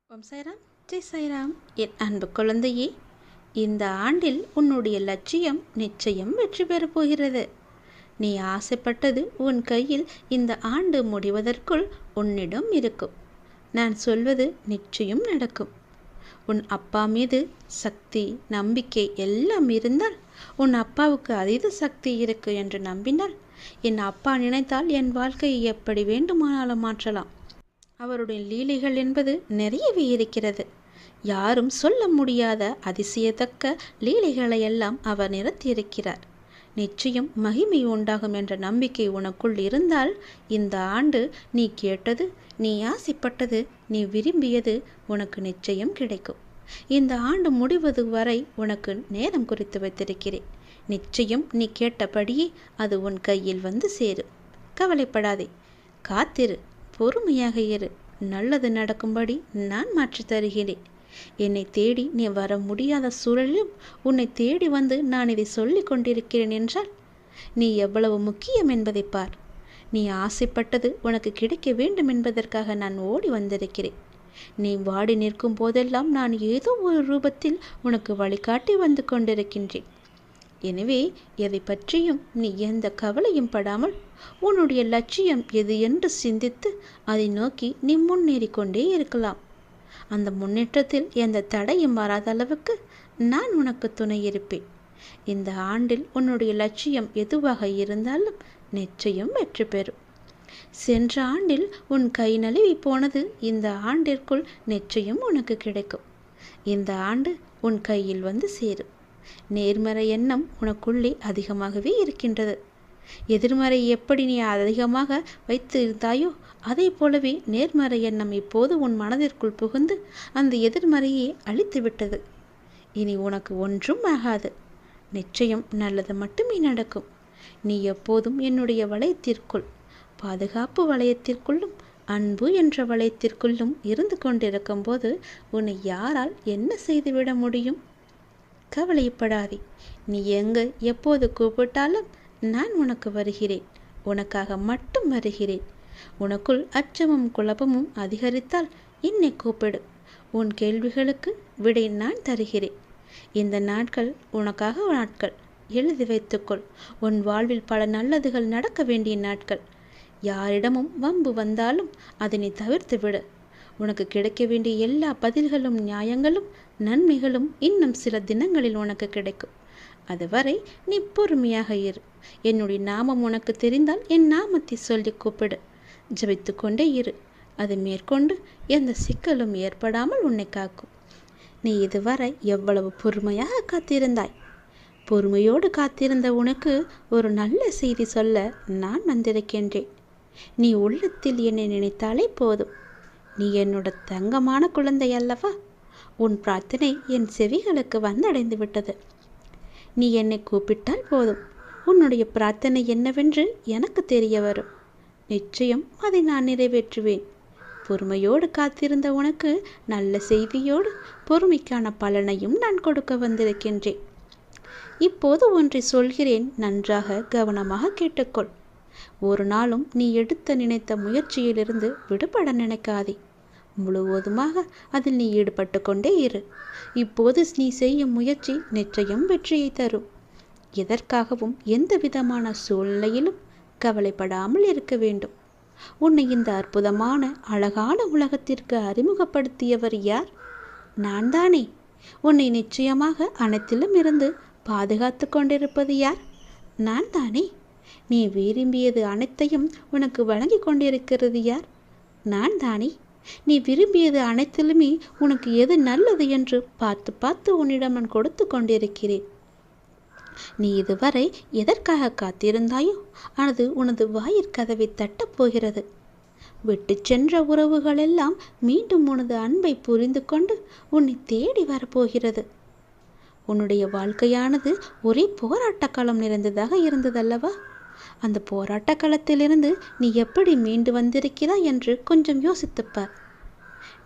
ஓம் சாய்ராம், ஜெய் சாய்ராம். என் அன்பு குழந்தையே, இந்த ஆண்டில் உன்னுடைய லட்சியம் நிச்சயம் வெற்றி பெறப் போகிறது. நீ ஆசைப்பட்டது உன் கையில் இந்த ஆண்டு முடிவதற்குள் உன்னிடம் இருக்கும். நான் சொல்வது நிச்சயம் நடக்கும். உன் அப்பா மீது சக்தி, நம்பிக்கை எல்லாம் இருந்தால், உன் அப்பாவுக்கு அதீத சக்தி இருக்கு என்று நம்பினால், என் அப்பா நினைத்தால் என் வாழ்க்கையை எப்படி வேண்டுமானாலும் மாற்றலாம். அவருடைய லீலைகள் என்பது நிறையவே இருக்கிறது. யாரும் சொல்ல முடியாத அதிசயத்தக்க லீலைகளை எல்லாம் அவர் நிறுத்தியிருக்கிறார். நிச்சயம் மகிமை உண்டாகும் என்ற நம்பிக்கை உனக்குள் இருந்தால், இந்த ஆண்டு நீ கேட்டது, நீ ஆசைப்பட்டது, நீ விரும்பியது உனக்கு நிச்சயம் கிடைக்கும். இந்த ஆண்டு முடிவது வரை உனக்கு நேரம் குறித்து வைத்திருக்கிறேன். நிச்சயம் நீ கேட்டபடியே அது உன் கையில் வந்து சேரும். கவலைப்படாதே, காத்திரு, பொறுமையாக இரு. நல்லது நடக்கும்படி நான் மாற்றி தருகிறேன். என்னை தேடி நீ வர முடியாத சூழலிலும் உன்னை தேடி வந்து நான் இதை சொல்லிக் கொண்டிருக்கிறேன் என்றால் நீ எவ்வளவு முக்கியம் என்பதை பார். நீ ஆசைப்பட்டது உனக்கு கிடைக்க வேண்டும் என்பதற்காக நான் ஓடி வந்திருக்கிறேன். நீ வாடி நிற்கும் போதெல்லாம் நான் ஏதோ ஒரு ரூபத்தில் உனக்கு வழிகாட்டி வந்து கொண்டிருக்கின்றேன். எனவே எதை பற்றியும் நீ எந்த கவலையும் படாமல் உன்னுடைய லட்சியம் எது என்று சிந்தித்து அதை நோக்கி நீ முன்னேறி கொண்டே இருக்கலாம். அந்த முன்னேற்றத்தில் எந்த தடையும் வராத அளவுக்கு நான் உனக்கு துணை இருப்பேன். இந்த ஆண்டில் உன்னுடைய லட்சியம் எதுவாக இருந்தாலும் நிச்சயம் வெற்றி பெறும். சென்ற ஆண்டில் உன் கை நழுவி போனது இந்த ஆண்டிற்குள் நிச்சயம் உனக்கு கிடைக்கும். இந்த ஆண்டு உன் கையில் வந்து சேரும். நேர்மறை எண்ணம் உனக்குள்ளே அதிகமாகவே இருக்கின்றது. எதிர்மறை எப்படி நீ அதிகமாக வைத்து இருந்தாயோ அதே போலவே நேர்மறை எண்ணம் இப்போது உன் மனதிற்குள் புகுந்து அந்த எதிர்மறையை அழித்து விட்டது. இனி உனக்கு ஒன்றும் ஆகாது. நிச்சயம் நல்லது மட்டுமே நடக்கும். நீ எப்போதும் என்னுடைய வளையத்திற்குள், பாதுகாப்பு வளையத்திற்குள்ளும் அன்பு என்ற வளையத்திற்குள்ளும் இருந்து கொண்டிருக்கும் போது உன்னை யாரால் என்ன செய்துவிட முடியும்? கவலைப்படாதே. நீ எங்கு எப்போது கூப்பிட்டாலும் நான் உனக்கு வருகிறேன். உனக்காக மட்டும் வருகிறேன். உனக்குள் அச்சமும் குழப்பமும் அதிகரித்தால் என்னை கூப்பிடு. உன் கேள்விகளுக்கு விடை நான் தருகிறேன். இந்த நாட்கள் உனக்காக நாட்கள். எழுதி வைத்துக்கொள். உன் வாழ்வில் பல நல்லதுகள் நடக்க வேண்டிய நாட்கள். யாரிடமும் வம்பு வந்தாலும் அதனை தவிர்த்து விடு. உனக்கு கிடைக்க வேண்டிய எல்லா பதில்களும், நியாயங்களும், நன்மைகளும் இன்னும் சில தினங்களில் உனக்கு கிடைக்கும். அதுவரை நீ பொறுமையாக இரு. என்னுடைய நாமம் உனக்கு தெரிந்தால் என் நாமத்தை சொல்லி கூப்பிடு. ஜபித்து கொண்டே இரு. அது மேற்கொண்டு எந்த சிக்கலும் ஏற்படாமல் உன்னை காக்கும். நீ இதுவரை எவ்வளவு பொறுமையாக காத்திருந்தாய். பொறுமையோடு காத்திருந்த உனக்கு ஒரு நல்ல செய்தி சொல்ல நான் வந்திருக்கின்றேன். நீ உள்ளத்தில் என்னை நினைத்தாலே போதும். நீ என்னோட தங்கமான குழந்தை அல்லவா? உன் பிரார்த்தனை என் செவிகளுக்கு வந்தடைந்து விட்டது. நீ என்னை கூப்பிட்டால் போதும். உன்னுடைய பிரார்த்தனை என்னவென்று எனக்கு தெரிய வரும். நிச்சயம் அதை நான் நிறைவேற்றுவேன். பொறுமையோடு காத்திருந்த உனக்கு நல்ல செய்தியோடு பொறுமைக்கான பலனையும் நான் கொடுக்க வந்திருக்கின்றேன். இப்போது ஒன்றை சொல்கிறேன், நன்றாக கவனமாக கேட்டுக்கொள். ஒரு நாளும் நீ எடுத்த நினைத்த முயற்சியிலிருந்து விடுபட நினைக்காதே. முழுவதுமாக அதில் நீ ஈடுபட்டு கொண்டே இரு. இப்போது நீ செய்யும் முயற்சி நிச்சயம் வெற்றியை தரும். எதற்காகவும் எந்த விதமான சூழ்நிலையிலும் கவலைப்படாமல் இருக்க வேண்டும். உன்னை இந்த அற்புதமான அழகான உலகத்திற்கு அறிமுகப்படுத்தியவர் யார்? நான் தானே. உன்னை நிச்சயமாக அனைத்திலும் இருந்து பாதுகாத்து கொண்டிருப்பது யார்? நான் தானே. நீ விரும்பியது அனைத்தையும் உனக்கு வழங்கி கொண்டிருக்கிறது யார்? நான் தானே. நீ விரும்பியது அனைத்திலுமே உனக்கு எது நல்லது என்று பார்த்து பார்த்து உன்னிடம் நான் கொடுத்து கொண்டிருக்கிறேன். நீ இதுவரை எதற்காக காத்திருந்தாயோ அது உனது வாயிற்கதவை தட்டப் போகிறது. விட்டு சென்ற உறவுகளெல்லாம் மீண்டும் உனது அன்பை புரிந்து கொண்டு உன்னை தேடி வரப்போகிறது. உன்னுடைய வாழ்க்கையானது ஒரே போராட்ட களம் நிறைந்ததாக இருந்ததல்லவா? அந்த போராட்ட களத்திலிருந்து நீ எப்படி மீண்டு வந்திருக்கிறாய் என்று கொஞ்சம் யோசித்துப்பார்.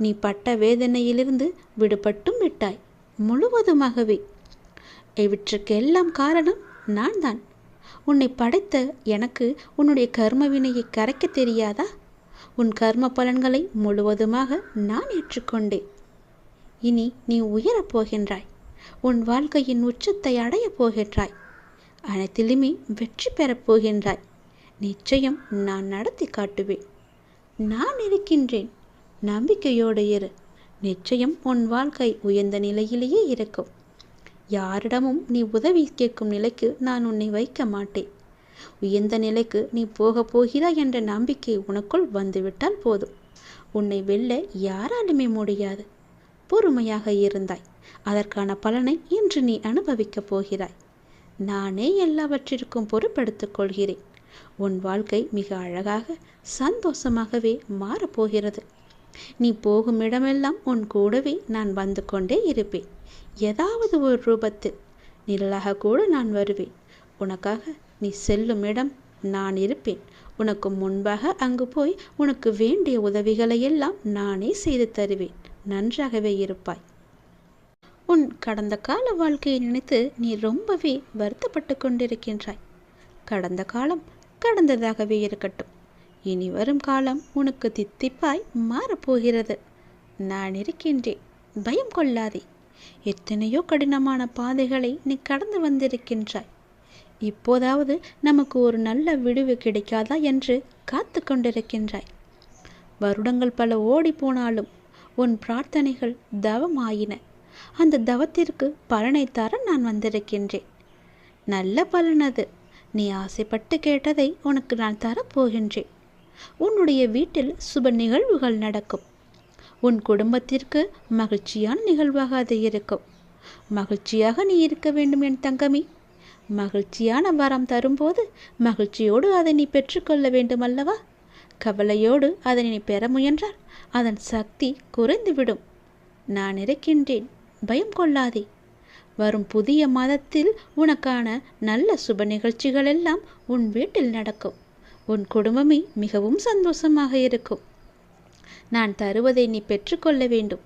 நீ பட்ட வேதனையிலிருந்து விடுபட்டும் விட்டாய், முழுவதுமாகவே. இவற்றுக்கெல்லாம் காரணம் நான் தான். உன்னை படைத்த எனக்கு உன்னுடைய கர்மவினையை கரைக்க தெரியாதா? உன் கர்ம பலன்களை முழுவதுமாக நான் ஏற்றுக்கொண்டேன். இனி நீ உயரப் போகின்றாய். உன் வாழ்க்கையின் உச்சத்தை அடையப் போகின்றாய். அனைத்திலுமே வெற்றி பெறப் போகின்றாய். நிச்சயம் நான் நடத்தி காட்டுவேன். நான் இருக்கின்றேன். நம்பிக்கையோடு இரு. நிச்சயம் உன் வாழ்க்கை உயர்ந்த நிலையிலேயே இருக்கும். யாரிடமும் நீ உதவி கேட்கும் நிலைக்கு நான் உன்னை வைக்க மாட்டேன். உயர்ந்த நிலைக்கு நீ போகப் போகிறாய் என்ற நம்பிக்கை உனக்குள் வந்துவிட்டால் போதும். உன்னை வெல்ல யாராலுமே முடியாது. பொறுமையாக இருந்தாய். அதற்கான பலனை இன்று நீ அனுபவிக்கப் போகிறாய். நானே எல்லாவற்றிற்கும் பொறுப்பெடுத்துக் கொள்கிறேன். உன் வாழ்க்கை மிக அழகாக சந்தோஷமாகவே மாறப்போகிறது. நீ போகும் இடமெல்லாம் உன் கூடவே நான் வந்து கொண்டே இருப்பேன். ஏதாவது ஒரு ரூபத்தில் நிழலாக கூட நான் வருவேன். உனக்காக நீ செல்லும் இடம் நான் இருப்பேன். உனக்கு முன்பாக அங்கு போய் உனக்கு வேண்டிய உதவிகளை எல்லாம் நானே செய்து தருவேன். நன்றாகவே இருப்பாய். உன் கடந்த கால வாழ்க்கையை நினைத்து நீ ரொம்பவே வருத்தப்பட்டு கொண்டிருக்கின்றாய். கடந்த காலம் கடந்ததாகவே இருக்கட்டும். இனி வரும் காலம் உனக்கு தித்திப்பாய் மாறப்போகிறது. நான் இருக்கின்றேன். பயம் கொள்ளாதே. எத்தனையோ கடினமான பாதைகளை நீ கடந்து வந்திருக்கின்றாய். இப்போதாவது நமக்கு ஒரு நல்ல விடுவு கிடைக்காதா என்று காத்து கொண்டிருக்கின்றாய். வருடங்கள் பல ஓடி போனாலும் உன் பிரார்த்தனைகள் தவம் ஆயின. அந்த தவத்திற்கு பலனை தர நான் வந்திருக்கின்றேன். நல்ல பலன் அது. நீ ஆசைப்பட்டு கேட்டதை உனக்கு நான் தரப்போகின்றேன். உன்னுடைய வீட்டில் சுப நிகழ்வுகள் நடக்கும். உன் குடும்பத்திற்கு மகிழ்ச்சியான நிகழ்வாக அது இருக்கும். மகிழ்ச்சியாக நீ இருக்க வேண்டும் என் தங்கமே. மகிழ்ச்சியான வரம் தரும்போது மகிழ்ச்சியோடு அதை நீ பெற்றுக்கொள்ள வேண்டும் அல்லவா? கவலையோடு அதனை நீ பெற முயன்றால் அதன் சக்தி குறைந்துவிடும். நான் இருக்கின்றேன். பயம் கொள்ளாதே. வரும் புதிய மாதத்தில் உனக்கான நல்ல சுப நிகழ்ச்சிகள் எல்லாம் உன் வீட்டில் நடக்கும். உன் குடும்பமே மிகவும் சந்தோஷமாக இருக்கும். நான் தருவதை நீ பெற்றுக்கொள்ள வேண்டும்.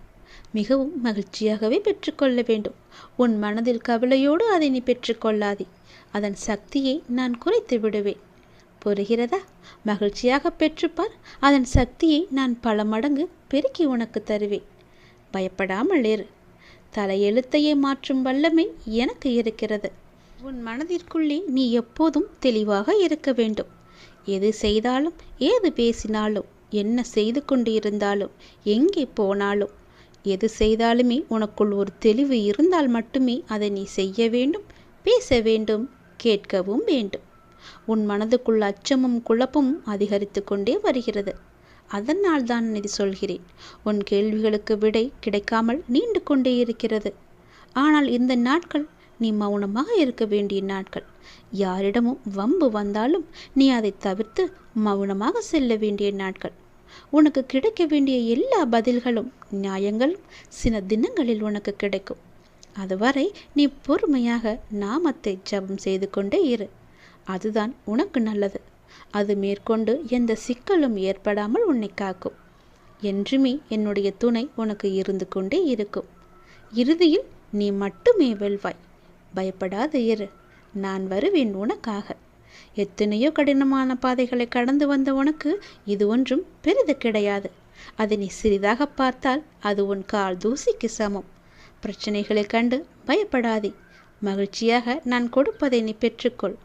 மிகவும் மகிழ்ச்சியாகவே பெற்றுக்கொள்ள வேண்டும். உன் மனதில் கவலையோடு அதை நீ பெற்றுக்கொள்ளாதே. அதன் சக்தியை நான் குறைத்து விடுவேன். புரிகிறதா? மகிழ்ச்சியாக பெற்றுப்பார். அதன் சக்தியை நான் பல மடங்கு பெருக்கி உனக்கு தருவேன். பயப்படாமல் இரு. தலையெழுத்தையே மாற்றும் வல்லமை எனக்கு இருக்கிறது. உன் மனதிற்குள்ளே நீ எப்போதும் தெளிவாக இருக்க வேண்டும். எது செய்தாலும், ஏது பேசினாலும், என்ன செய்து கொண்டு இருந்தாலும், எங்கே போனாலும், எது செய்தாலுமே உனக்குள் ஒரு தெளிவு இருந்தால் மட்டுமே அதை நீ செய்ய வேண்டும், பேச வேண்டும், கேட்கவும் வேண்டும். உன் மனதுக்குள் அச்சமும் குழப்பமும் அதிகரித்து கொண்டே வருகிறது. அதனால் தான் இது சொல்கிறேன். உன் கேள்விகளுக்கு விடை கிடைக்காமல் நீண்டு கொண்டே இருக்கிறது. ஆனால் இந்த நாட்கள் நீ மௌனமாக இருக்க வேண்டிய நாட்கள். யாரிடமும் வம்பு வந்தாலும் நீ அதை தவிர்த்து மௌனமாக செல்ல வேண்டிய நாட்கள். உனக்கு கிடைக்க வேண்டிய எல்லா பதில்களும் நியாயங்களும் சில தினங்களில் உனக்கு கிடைக்கும். அதுவரை நீ பொறுமையாக நாமத்தை ஜபம் செய்து கொண்டே இரு. அதுதான் உனக்கு நல்லது. அது மேற்கொண்டு எந்த சிக்கலும் ஏற்படாமல் உன்னை காக்கும். என்றுமே என்னுடைய துணை உனக்கு இருந்து கொண்டே இருக்கும். இறுதியில் நீ மட்டுமே வெல்வாய். பயப்படாத இரு. நான் வருவேன் உனக்காக. எத்தனையோ கடினமான பாதைகளை கடந்து வந்த உனக்கு இது ஒன்றும் பெரிது கிடையாது. அதை நீ சிறிதாக பார்த்தால் அது உன் கால் தூசிக்கு சமம். பிரச்சனைகளை கண்டு பயப்படாதே. மகிழ்ச்சியாக நான் கொடுப்பதை நீ பெற்றுக்கொள்.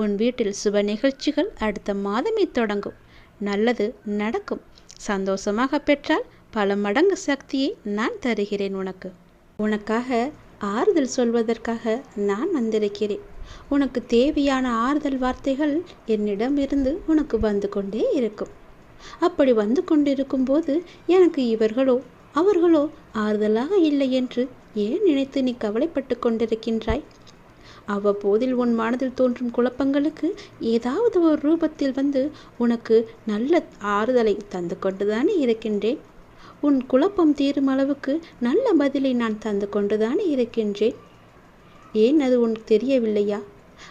உன் வீட்டில் சுப நிகழ்ச்சிகள் அடுத்த மாதமே தொடங்கும். நல்லது நடக்கும். சந்தோஷமாக பெற்றால் பல மடங்கு சக்தியை நான் தருகிறேன் உனக்கு. உனக்காக ஆறுதல் சொல்வதற்காக நான் வந்திருக்கிறேன். உனக்கு தேவையான ஆறுதல் வார்த்தைகள் என்னிடம் இருந்து உனக்கு வந்து கொண்டே இருக்கும். அப்படி வந்து கொண்டிருக்கும் போது எனக்கு இவர்களோ அவர்களோ ஆறுதலாக இல்லை என்று ஏன் நினைத்து நீ கவலைப்பட்டு கொண்டிருக்கின்றாய்? அவ்வப்போதில் உன் மனதில் தோன்றும் குழப்பங்களுக்கு ஏதாவது ஒரு ரூபத்தில் வந்து உனக்கு நல்ல ஆறுதலை தந்து கொண்டுதானே இருக்கின்றேன். உன் குழப்பம் தீரும் அளவுக்கு நல்ல பதிலை நான் தந்து கொண்டுதானே இருக்கின்றேன். ஏன் அது உனக்கு தெரியவில்லையா?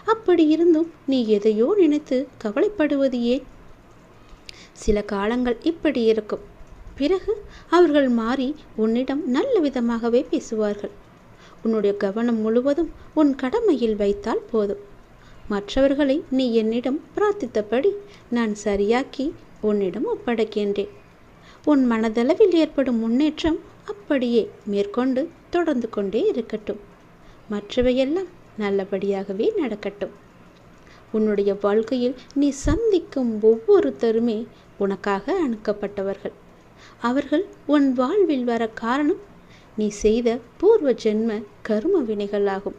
அப்படி இருந்தும் நீ எதையோ நினைத்து கவலைப்படுவது ஏன்? சில காலங்கள் இப்படி இருக்கும். பிறகு அவர்கள் மாறி உன்னிடம் நல்ல விதமாகவே பேசுவார்கள். உன்னுடைய கவனம் முழுவதும் உன் கடமையில் வைத்தால் போதும். மற்றவர்களை நீ என்னிடம் பிரார்த்தித்தபடி நான் சரியாக்கி உன்னிடம் ஒப்படைக்கின்றேன். உன் மனதளவில் ஏற்படும் முன்னேற்றம் அப்படியே மேற்கொண்டு தொடர்ந்து கொண்டே இருக்கட்டும். மற்றவையெல்லாம் நல்லபடியாகவே நடக்கட்டும். உன்னுடைய வாழ்க்கையில் நீ சந்திக்கும் ஒவ்வொருத்தருமே உனக்காக அனுப்பப்பட்டவர்கள். அவர்கள் உன் வாழ்வில் வர காரணம் நீ செய்த பூர்வ ஜென்ம கர்ம வினைகளாகும்.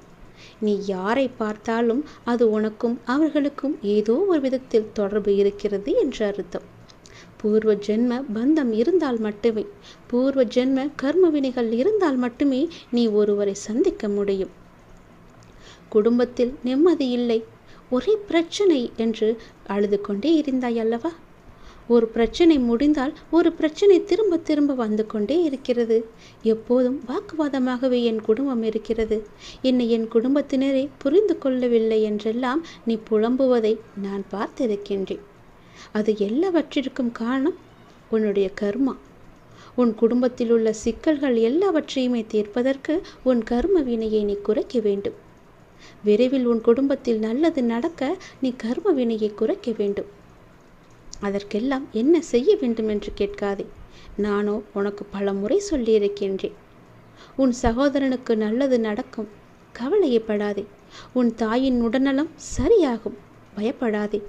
நீ யாரை பார்த்தாலும் அது உனக்கும் அவர்களுக்கும் ஏதோ ஒரு விதத்தில் தொடர்பு இருக்கிறது என்று அர்த்தம். பூர்வ ஜென்ம பந்தம் இருந்தால் மட்டுமே, பூர்வ ஜென்ம கர்ம வினைகள் இருந்தால் மட்டுமே நீ ஒருவரை சந்திக்க முடியும். குடும்பத்தில் நிம்மதி இல்லை, ஒரே பிரச்சனை என்று அழுது கொண்டே இருந்தாய் அல்லவா? ஒரு பிரச்சனை முடிந்தால் ஒரு பிரச்சனை திரும்ப திரும்ப வந்து கொண்டே இருக்கிறது. எப்போதும் வாக்குவாதமாகவே என் குடும்பம் இருக்கிறது, என்னை என் குடும்பத்தினரே புரிந்து கொள்ளவில்லை என்றெல்லாம் நீ புலம்புவதை நான் பார்த்திருக்கின்றேன். அது எல்லாவற்றிற்கும் காரணம் உன்னுடைய கர்மா. உன் குடும்பத்தில் உள்ள சிக்கல்கள் எல்லாவற்றையுமே தீர்ப்பதற்கு உன் கர்ம வினையை நீ குறைக்க வேண்டும். விரைவில் உன் குடும்பத்தில் நல்லது நடக்க நீ கர்ம வினையை குறைக்க வேண்டும். அதற்கெல்லாம் என்ன செய்ய வேண்டும் என்று கேட்காதே. நானோ உனக்கு பல முறை சொல்லியிருக்கின்றேன். உன் சகோதரனுக்கு நல்லது நடக்கும், கவலையப்படாதே. உன் தாயின் உடல்நலம் சரியாகும், பயப்படாதே.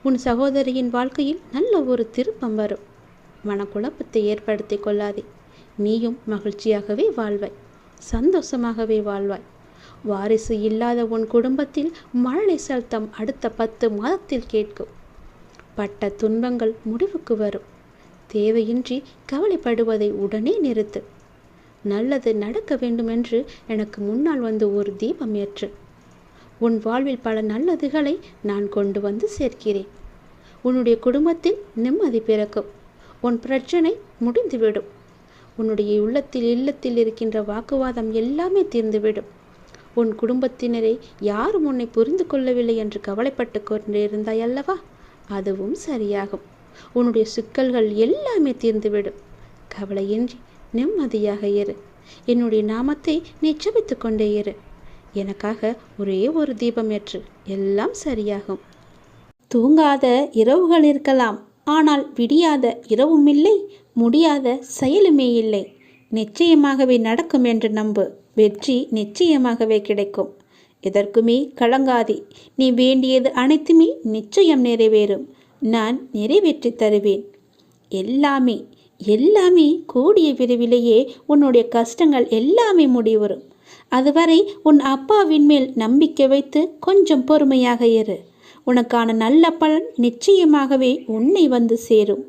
உன் சகோதரியின் வாழ்க்கையில் நல்ல ஒரு திருப்பம் வரும். மனக்குழப்பத்தை ஏற்படுத்தி கொள்ளாதே. நீயும் மகிழ்ச்சியாகவே வாழ்வாய், சந்தோஷமாகவே வாழ்வாய். வாரிசு இல்லாத உன் குடும்பத்தில் மழலை சத்தம் அடுத்த 10 மாதத்தில் கேட்கும். பட்ட துன்பங்கள் முடிவுக்கு வரும். தேவையின்றி கவலைப்படுவதை உடனே நிறுத்து. நல்லது நடக்க வேண்டுமென்று எனக்கு முன்னால் வந்து ஒரு தீபம் ஏற்று. உன் வாழ்வில் பல நல்லதுகளை நான் கொண்டு வந்து சேர்க்கிறேன். உன்னுடைய குடும்பத்தில் நிம்மதி பிறக்கும். உன் பிரச்சனை முடிந்துவிடும். உன்னுடைய இல்லத்தில் இருக்கின்ற வாக்குவாதம் எல்லாமே தீர்ந்துவிடும். உன் குடும்பத்தினரை யாரும் உன்னை புரிந்து கொள்ளவில்லை என்று கவலைப்பட்டு கொண்டிருந்தாய் அல்லவா? அதுவும் சரியாகும். உன்னுடைய சிக்கல்கள் எல்லாமே தீர்ந்துவிடும். கவலையின்றி நிம்மதியாக இரு. என்னுடைய நாமத்தை நீ ஜெபித்து கொண்டே இரு. எனக்காக ஒரே ஒரு தீபம் ஏற்று, எல்லாம் சரியாகும். தூங்காத இரவுகள் இருக்கலாம், ஆனால் விடியாத இரவும் இல்லை, முடியாத செயலுமே இல்லை. நிச்சயமாகவே நடக்கும் என்று நம்பு. வெற்றி நிச்சயமாகவே கிடைக்கும். எதற்குமே கலங்காதே. நீ வேண்டியது அனைத்துமே நிச்சயம் நிறைவேறும். நான் நிறைவேற்றி தருவேன். எல்லாமே எல்லாமே கூடிய விரைவிலேயே உன்னுடைய கஷ்டங்கள் எல்லாமே முடிவரும். அதுவரை உன் அப்பாவின் மேல் நம்பிக்கை வைத்து கொஞ்சம் பொறுமையாக இரு. உனக்கான நல்ல பலன் நிச்சயமாகவே உன்னை வந்து சேரும்.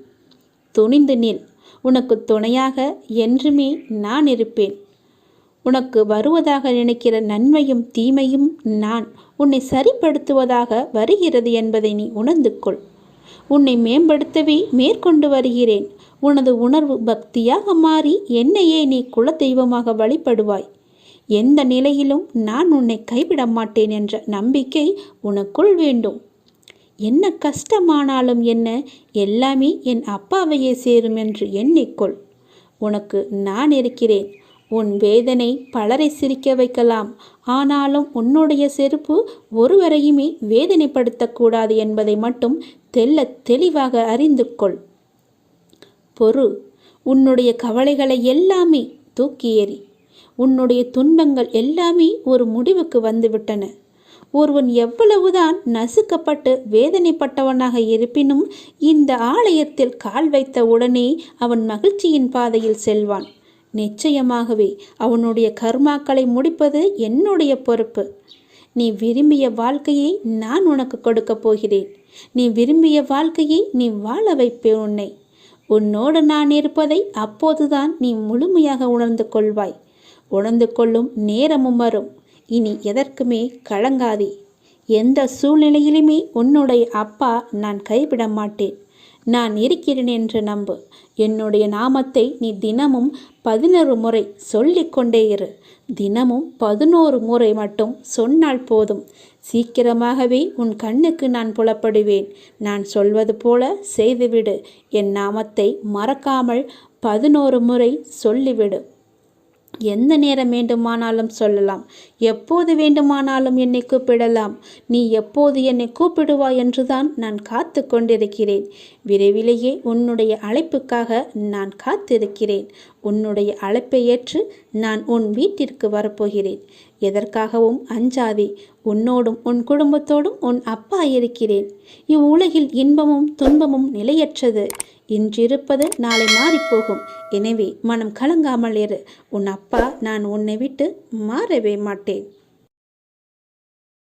துணிந்து நில். உனக்கு துணையாக என்றுமே நான் இருப்பேன். உனக்கு வருவதாக நினைக்கிற நன்மையும் தீமையும் நான் உன்னை சரிப்படுத்துவதாக வருகிறது என்பதை நீ உணர்ந்து கொள். உன்னை மேம்படுத்தவே மேற்கொண்டு வருகிறேன். உனது உணர்வு பக்தியாக மாறி என்னையே நீ குலதெய்வமாக வழிபடுவாய். எந்த நிலையிலும் நான் உன்னை கைவிட மாட்டேன் என்ற நம்பிக்கை உனக்குள் வேண்டும். என்ன கஷ்டமானாலும் என்ன, எல்லாமே என் அப்பாவையே சேரும் என்று எண்ணிக்கொள். உனக்கு நான் இருக்கிறேன். உன் வேதனை பலரை சிரிக்க வைக்கலாம், ஆனாலும் உன்னுடைய செருப்பு ஒருவரையுமே வேதனைப்படுத்தக்கூடாது என்பதை மட்டும் தெளிவாக அறிந்து கொள். பொறு. உன்னுடைய கவலைகளை எல்லாமே தூக்கி எறி. உன்னுடைய துன்பங்கள் எல்லாமே ஒரு முடிவுக்கு வந்துவிட்டன. ஒருவன் எவ்வளவுதான் நசுக்கப்பட்டு வேதனைப்பட்டவனாக இருப்பினும் இந்த ஆலயத்தில் கால் வைத்த உடனே அவன் மகிழ்ச்சியின் பாதையில் செல்வான். நிச்சயமாகவே அவனுடைய கர்மாக்களை முடிப்பது என்னுடைய பொறுப்பு. நீ விரும்பிய வாழ்க்கையை நான் உனக்கு கொடுக்கப் போகிறேன். நீ விரும்பிய வாழ்க்கையை நீ வாழ வைப்பேன். உன்னோடு நான் இருப்பதை அப்போதுதான் நீ முழுமையாக உணர்ந்து கொள்வாய். உணர்ந்து கொள்ளும் நேரமும் வரும். இனி எதற்குமே கலங்காதே. எந்த சூழ்நிலையிலுமே உன்னுடைய அப்பா நான் கைவிட மாட்டேன். நான் இருக்கிறேன் என்று நம்பு. என்னுடைய நாமத்தை நீ தினமும் 11 முறை சொல்லிக்கொண்டே இரு. தினமும் 11 முறை மட்டும் சொன்னால் போதும். சீக்கிரமாகவே உன் கண்ணுக்கு நான் புலப்படுவேன். நான் சொல்வது போல செய்துவிடு. என் நாமத்தை மறக்காமல் 11 முறை சொல்லிவிடு. எந்த நேரம் வேண்டுமானாலும் சொல்லலாம், எப்போது வேண்டுமானாலும் என்னை கூப்பிடலாம். நீ எப்போது என்னை கூப்பிடுவாய் என்றுதான் நான் காத்து கொண்டிருக்கிறேன். விரைவிலேயே உன்னுடைய அழைப்புக்காக நான் காத்திருக்கிறேன். உன்னுடைய அழைப்பை ஏற்று நான் உன் வீட்டிற்கு வரப்போகிறேன். எதற்காகவும் அஞ்சாதே. உன்னோடும் உன் குடும்பத்தோடும் உன் அப்பா இருக்கிறேன். இவ்வுலகில் இன்பமும் துன்பமும் நிலையற்றது. இன்றிருப்பது நாளை மாறிப்போகும். எனவே மனம் கலங்காமல் இரு. உன் அப்பா நான் உன்னை விட்டு மாறவே மாட்டேன்.